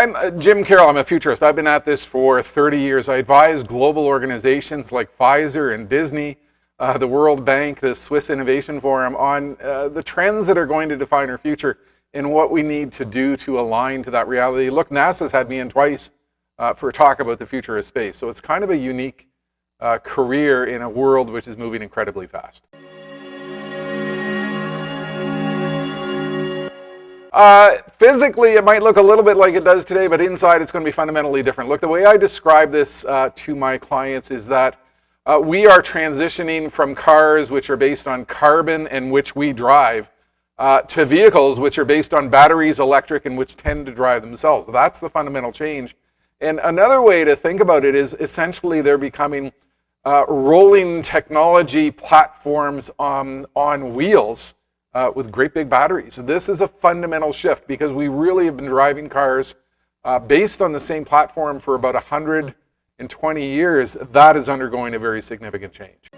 I'm Jim Carroll. I'm a futurist. I've been at this for 30 years. I advise global organizations like Pfizer and Disney, the World Bank, the Swiss Innovation Forum on the trends that are going to define our future and what we need to do to align to that reality. Look, NASA's had me in twice for a talk about the future of space. So it's kind of a unique career in a world which is moving incredibly fast. Physically, it might look a little bit like it does today, but inside it's going to be fundamentally different. Look, the way I describe this to my clients is that we are transitioning from cars which are based on carbon and which we drive to vehicles which are based on batteries, electric, and which tend to drive themselves. That's the fundamental change. And another way to think about it is essentially they're becoming rolling technology platforms on wheels. With great big batteries. This is a fundamental shift because we really have been driving cars based on the same platform for about 120 years. That is undergoing a very significant change.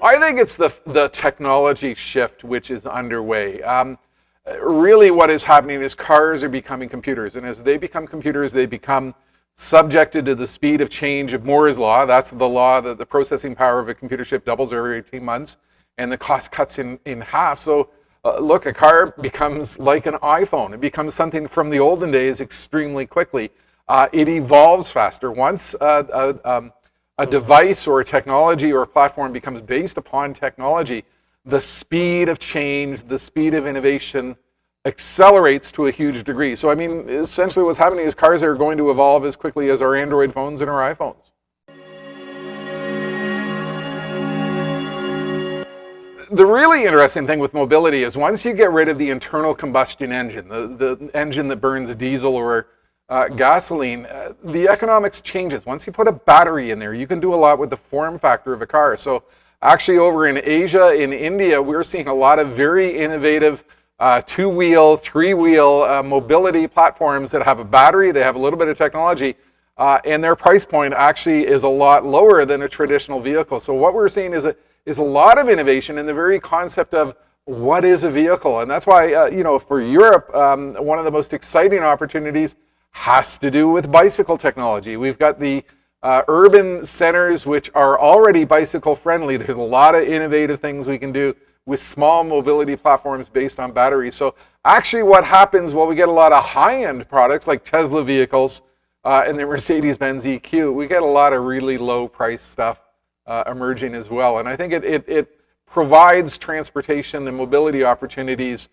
I think it's the technology shift which is underway. Really what is happening is cars are becoming computers, and as they become computers, they become subjected to the speed of change of Moore's law. That's the law that the processing power of a computer chip doubles every 18 months and the cost cuts in half. So look, a car becomes like an iPhone. It becomes something from the olden days extremely quickly. It evolves faster. Once a device or a technology or a platform becomes based upon technology, the speed of change, the speed of innovation accelerates to a huge degree. So I mean, essentially what's happening is cars are going to evolve as quickly as our Android phones and our iPhones. The really interesting thing with mobility is once you get rid of the internal combustion engine, the engine that burns diesel or gasoline, the economics changes. Once you put a battery in there, you can do a lot with the form factor of a car. So actually over in Asia, in India, we're seeing a lot of very innovative two-wheel, three-wheel mobility platforms that have a battery, they have a little bit of technology, and their price point actually is a lot lower than a traditional vehicle. So what we're seeing is a lot of innovation in the very concept of what is a vehicle. And that's why, for Europe, one of the most exciting opportunities has to do with bicycle technology. We've got the urban centers which are already bicycle friendly. There's a lot of innovative things we can do with small mobility platforms based on batteries. So actually what happens, well, we get a lot of high-end products like Tesla vehicles and the Mercedes-Benz EQ. We get a lot of really low-price stuff emerging as well. And I think it provides transportation and mobility opportunities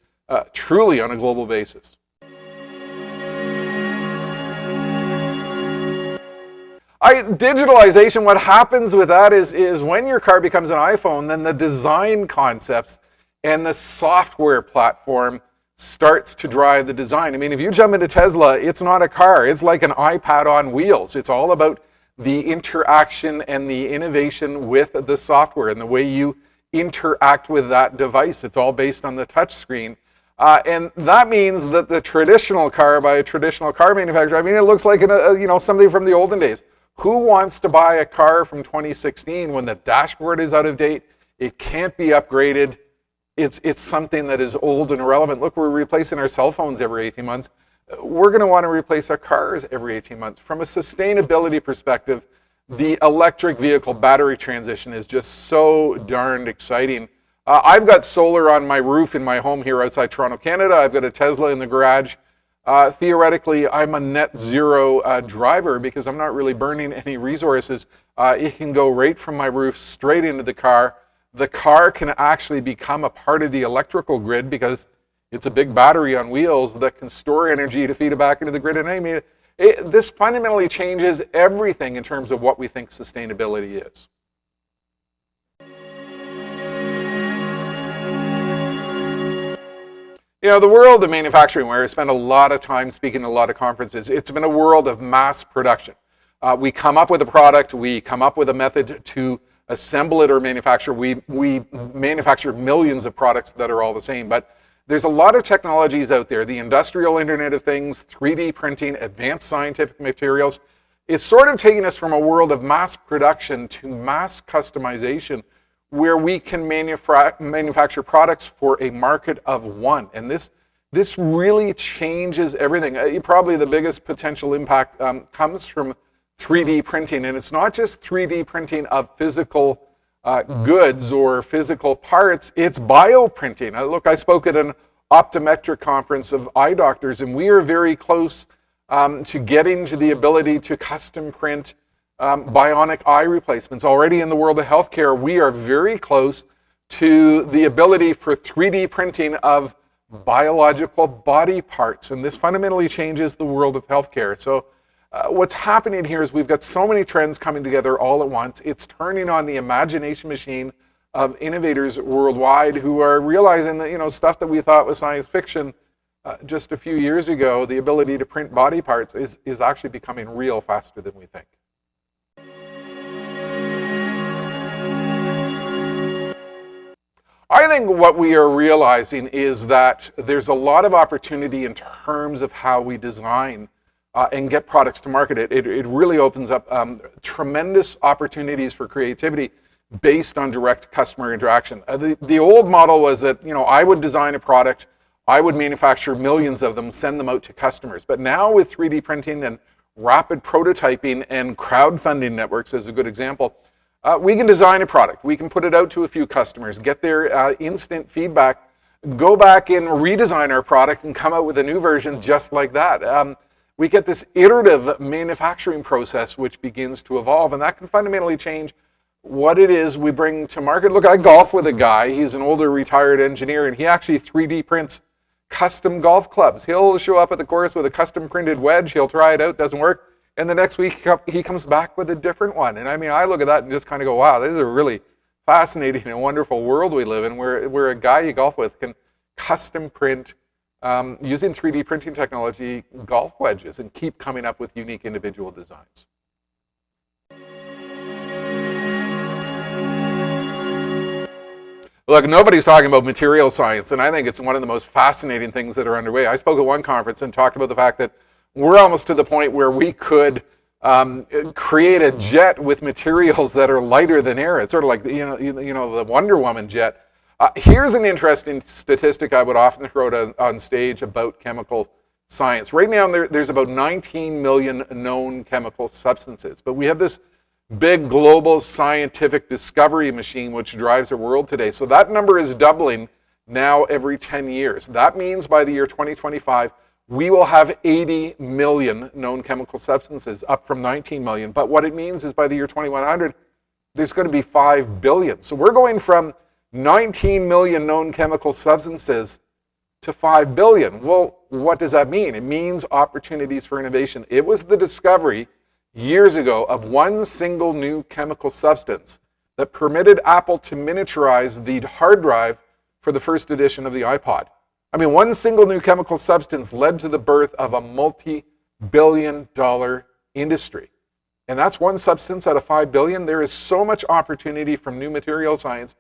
truly on a global basis. Digitalization, what happens with that is when your car becomes an iPhone, then the design concepts and the software platform starts to drive the design. I mean, if you jump into Tesla, it's not a car. It's like an iPad on wheels. It's all about the interaction and the innovation with the software and the way you interact with that device. It's all based on the touch screen. And that means that the traditional car by a traditional car manufacturer, I mean, it looks like something from the olden days. Who wants to buy a car from 2016 when the dashboard is out of date? It can't be upgraded. It's something that is old and irrelevant. Look, we're replacing our cell phones every 18 months. We're going to want to replace our cars every 18 months. From a sustainability perspective, the electric vehicle battery transition is just so darned exciting. I've got solar on my roof in my home here outside Toronto, Canada. I've got a Tesla in the garage. Theoretically, I'm a net zero driver because I'm not really burning any resources. It can go right from my roof straight into the car. The car can actually become a part of the electrical grid because it's a big battery on wheels that can store energy to feed it back into the grid. And I mean, this fundamentally changes everything in terms of what we think sustainability is. The world of manufacturing, where I spend a lot of time speaking at a lot of conferences, it's been a world of mass production. We come up with a product, we come up with a method to assemble it or manufacture. We manufacture millions of products that are all the same, but there's a lot of technologies out there. The industrial Internet of Things, 3D printing, advanced scientific materials. It's sort of taking us from a world of mass production to mass customization, where we can manufacture products for a market of one. And this really changes everything. Probably the biggest potential impact comes from 3D printing. And it's not just 3D printing of physical goods or physical parts, it's bioprinting. Look, I spoke at an optometric conference of eye doctors, and we are very close to getting to the ability to custom print bionic eye replacements. Already in the world of healthcare, we are very close to the ability for 3D printing of biological body parts, and this fundamentally changes the world of healthcare. So what's happening here is we've got so many trends coming together all at once. It's turning on the imagination machine of innovators worldwide who are realizing that, stuff that we thought was science fiction just a few years ago, the ability to print body parts is actually becoming real faster than we think. I think what we are realizing is that there's a lot of opportunity in terms of how we design and get products to market. It really opens up tremendous opportunities for creativity based on direct customer interaction. The old model was that, I would design a product, I would manufacture millions of them, send them out to customers. But now with 3D printing and rapid prototyping and crowdfunding networks as a good example, we can design a product, we can put it out to a few customers, get their instant feedback, go back and redesign our product and come out with a new version just like that. We get this iterative manufacturing process which begins to evolve, and that can fundamentally change what it is we bring to market. Look, I golf with a guy, he's an older retired engineer, and he actually 3D prints custom golf clubs. He'll show up at the course with a custom printed wedge, he'll try it out, doesn't work, and the next week he comes back with a different one. And I mean, I look at that and just kind of go, wow, this is a really fascinating and wonderful world we live in, where a guy you golf with can custom print, using 3D printing technology, golf wedges and keep coming up with unique individual designs. Look, nobody's talking about material science, and I think it's one of the most fascinating things that are underway. I spoke at one conference and talked about the fact that we're almost to the point where we could create a jet with materials that are lighter than air. It's sort of like the Wonder Woman jet. Here's an interesting statistic I would often throw out on stage about chemical science. Right now, there's about 19 million known chemical substances, but we have this big global scientific discovery machine which drives our world today. So that number is doubling now every 10 years. That means by the year 2025, we will have 80 million known chemical substances, up from 19 million. But what it means is by the year 2100, there's going to be 5 billion. So we're going from 19 million known chemical substances to 5 billion. Well, what does that mean? It means opportunities for innovation. It was the discovery years ago of one single new chemical substance that permitted Apple to miniaturize the hard drive for the first edition of the iPod. I mean, one single new chemical substance led to the birth of a multi-billion-dollar industry. And that's one substance out of 5 billion. There is so much opportunity from new material science.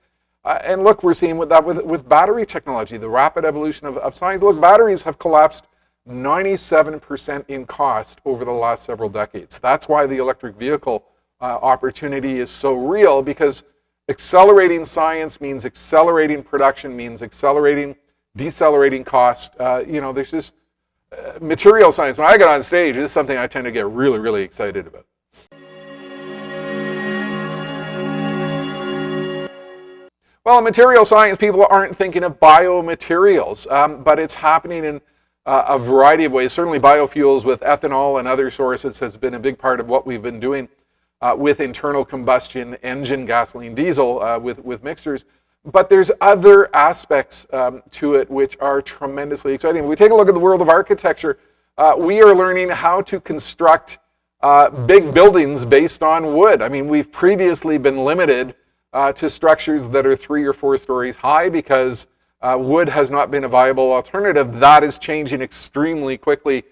And look, we're seeing with that with battery technology, the rapid evolution of science. Look, batteries have collapsed 97% in cost over the last several decades. That's why the electric vehicle opportunity is so real, because accelerating science means accelerating production, means decelerating cost. There's this material science. When I get on stage, this is something I tend to get really, really excited about. Well, in material science, people aren't thinking of biomaterials, but it's happening in a variety of ways. Certainly biofuels with ethanol and other sources has been a big part of what we've been doing with internal combustion engine, gasoline, diesel, with mixers. But there's other aspects to it which are tremendously exciting. If we take a look at the world of architecture, we are learning how to construct big buildings based on wood. I mean, we've previously been limited to structures that are 3 or 4 stories high because wood has not been a viable alternative. That is changing extremely quickly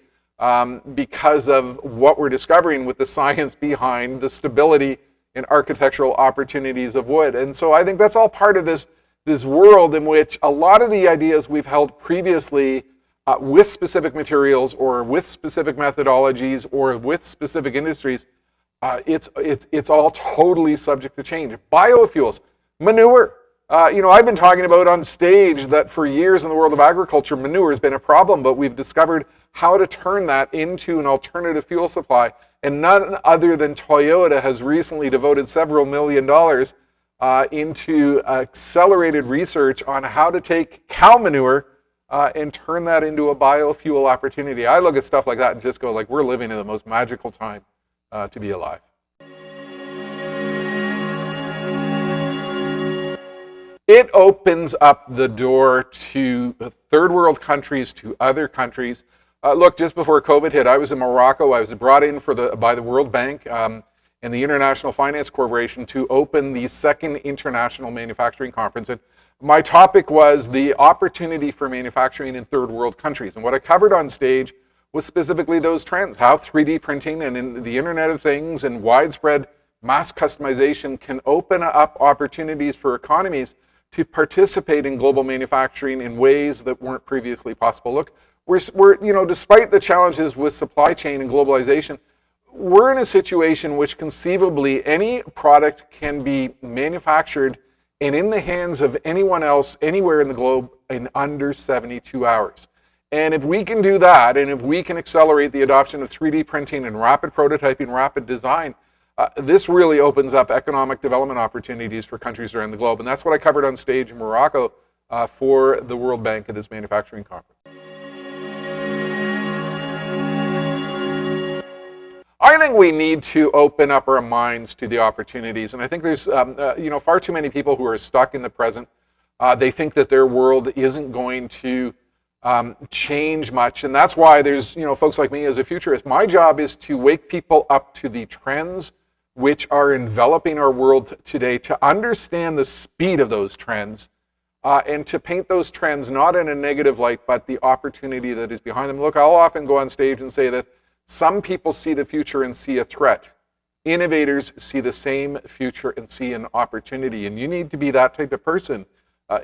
because of what we're discovering with the science behind the stability and architectural opportunities of wood. And so I think that's all part of this world in which a lot of the ideas we've held previously with specific materials or with specific methodologies or with specific industries, it's all totally subject to change. Biofuels. Manure. I've been talking about on stage that for years in the world of agriculture, manure has been a problem, but we've discovered how to turn that into an alternative fuel supply. And none other than Toyota has recently devoted several $1 million into accelerated research on how to take cow manure and turn that into a biofuel opportunity. I look at stuff like that and just go, like, we're living in the most magical time to be alive. It opens up the door to third world countries, to other countries. Look, just before COVID hit, I was in Morocco. I was brought in by the World Bank and the International Finance Corporation to open the second International Manufacturing Conference. And my topic was the opportunity for manufacturing in third world countries. And what I covered on stage was specifically those trends, how 3D printing and in the Internet of Things and widespread mass customization can open up opportunities for economies to participate in global manufacturing in ways that weren't previously possible. Look, we're despite the challenges with supply chain and globalization, we're in a situation which conceivably any product can be manufactured and in the hands of anyone else anywhere in the globe in under 72 hours. And if we can do that, and if we can accelerate the adoption of 3D printing and rapid prototyping, rapid design, this really opens up economic development opportunities for countries around the globe. And that's what I covered on stage in Morocco for the World Bank at this manufacturing conference. I think we need to open up our minds to the opportunities. And I think there's far too many people who are stuck in the present. They think that their world isn't going to change much. And that's why there's folks like me as a futurist. My job is to wake people up to the trends which are enveloping our world today, to understand the speed of those trends, and to paint those trends not in a negative light, but the opportunity that is behind them. Look, I'll often go on stage and say that some people see the future and see a threat. Innovators see the same future and see an opportunity, and you need to be that type of person.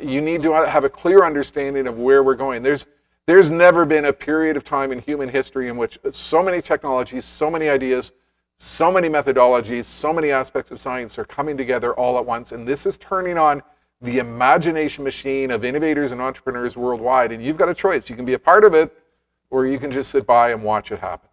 You need to have a clear understanding of where we're going. There's never been a period of time in human history in which so many technologies, so many ideas, so many methodologies, so many aspects of science are coming together all at once. And this is turning on the imagination machine of innovators and entrepreneurs worldwide. And you've got a choice. You can be a part of it, or you can just sit by and watch it happen.